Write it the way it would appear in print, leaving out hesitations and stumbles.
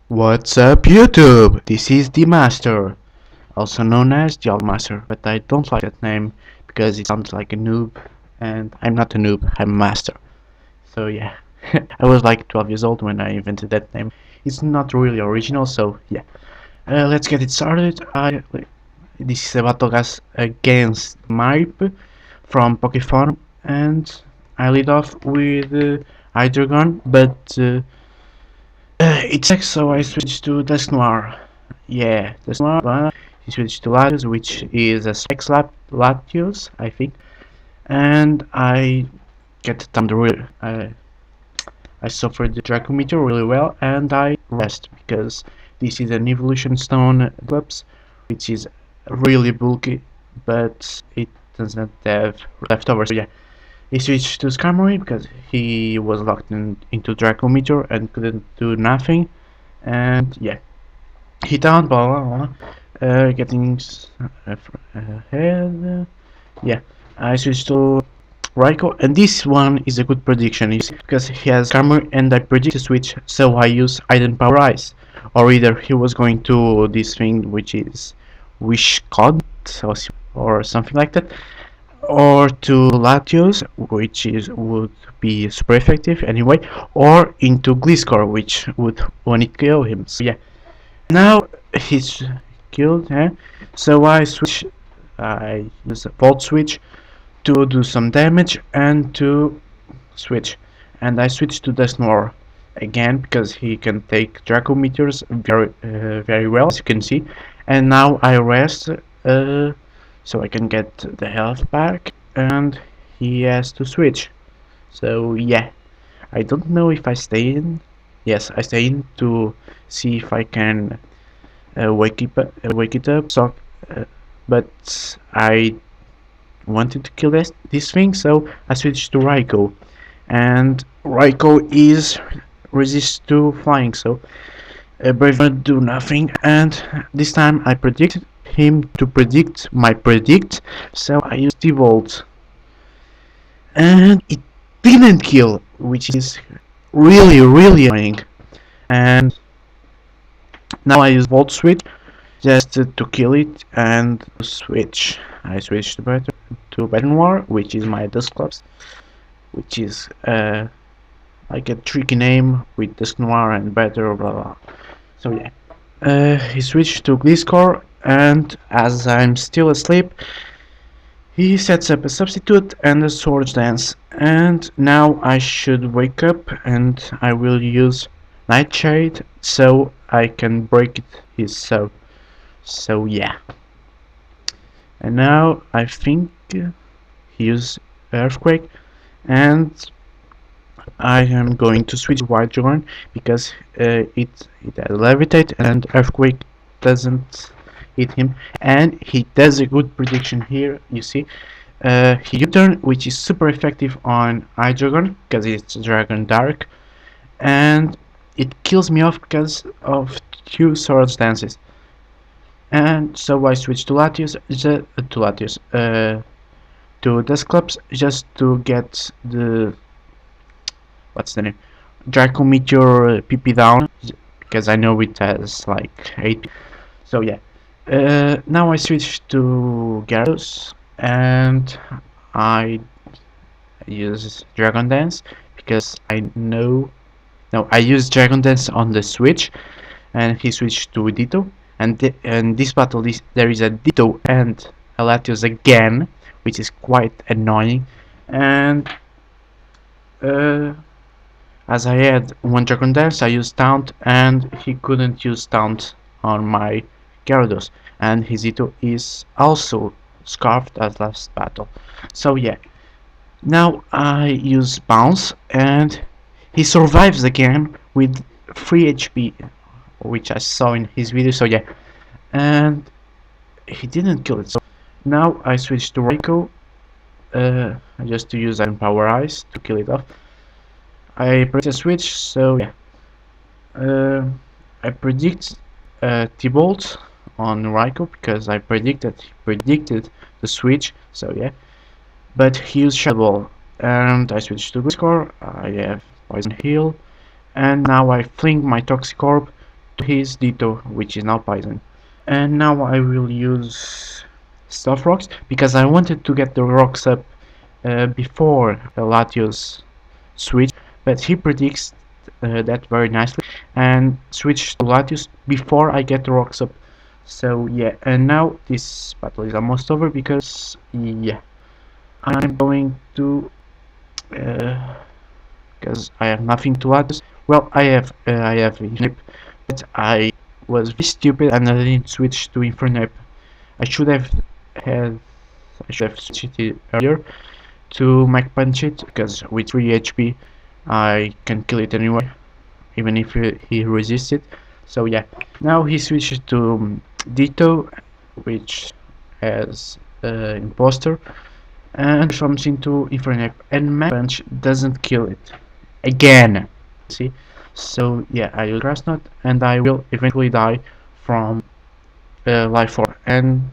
What's up YouTube? This is the Master, also known as the Master, but I don't like that name because it sounds like a noob, and I'm not a noob, I'm a master. So yeah, I was like 12 years old when I invented that name. It's not really original, so yeah. Let's get it started. This is a battle against TheMipe from Poképhone, and I lead off with Hydreigon, but it's X, so I switched to Dusk Noir. Yeah, Dusk Noir, but he switched to Latios, which is a Specs Latios, I think. And I get timed really. I suffered the Draco Meteor really well, and I rest because this is an Evolution Stone Eclipse, which is really bulky, but it doesn't have leftovers. So yeah, he switched to Skarmory because he was locked into Draco Meteor and couldn't do nothing. And yeah, hit down, blah blah blah. Getting ahead. Yeah, I switched to Raikou, and this one is a good prediction, you see, because he has armor and I predict a switch, so I use Hidden Power Ice. Or either he was going to this thing which is Wish Cod or something like that, or to Latios, which is would be super effective anyway, or into Gliscor, which would only kill him. So yeah, now he's killed, so I use a Volt Switch to do some damage and to switch. And I switch to Dusknoir again because he can take Draco Meteors very well, as you can see. And now I rest so I can get the health back, and he has to switch. So yeah, I don't know if I stay in. Yes, I stay in to see if I can wake it up. So, but I wanted to kill this thing, so I switched to Raikou, and Raikou is resist to flying, so Brave will do nothing. And this time I predicted him to predict my predict, so I used the Volt, and it didn't kill, which is really annoying. And now I use Volt Switch just to kill it and switch. I switched to Battle War, which is my Dusclops, which is like a tricky name with Dusk Noir and Battle blah blah. So yeah, he switched to Gliscor, and as I'm still asleep, he sets up a substitute and a Swords Dance, and now I should wake up and I will use Nightshade so I can break his soul. So yeah. And now I think he used Earthquake, and I am going to switch White Dragon because it has Levitate and Earthquake doesn't hit him, and he does a good prediction here. You see, he U-turn, which is super effective on Hydreigon because it's Dragon Dark, and it kills me off because of 2 Swords Dances. And so I switch to Latios, to Dusclops just to get the what's the name, Draco Meteor PP down because I know it has like 8. So yeah, now I switch to Gyarados and I use Dragon Dance because I know. No, I use Dragon Dance on the Switch, and he switched to Ditto. And this battle, there is a Ditto and a Latios again, which is quite annoying. And as I had one Dragon Dance, I used Taunt, and he couldn't use Taunt on my Gyarados. And his Ditto is also scarfed as last battle. So yeah, now I use Bounce, and he survives again with 3 HP, which I saw in his video. So yeah, and he didn't kill it. So now I switch to Raikou, just to use Iron Power Ice to kill it off. I press a switch, so yeah, I predict T-Bolt on Raikou because I predicted the switch. So yeah, but he used Shadow Ball, and I switch to Gliscor. I have Poison Heal, and now I fling my Toxic Orb to his Ditto, which is now Poison. And now I will use Stealth Rocks because I wanted to get the rocks up before the latios switch, but he predicts that very nicely and switched to latios before I get the rocks up. So yeah, and now this battle is almost over because yeah, I'm going to because I have nothing to add. Well, I have Infinite, but I was very stupid and I didn't switch to Infinite. I should have had I should have switched it earlier to Mach Punch it because with 3 HP I can kill it anyway, even if he resists it. So yeah, now he switches to Ditto, which has Imposter, and transforms into Infernape, and Mach Punch doesn't kill it again. See, so yeah, I use Grass Knot, and I will eventually die from Life 4, and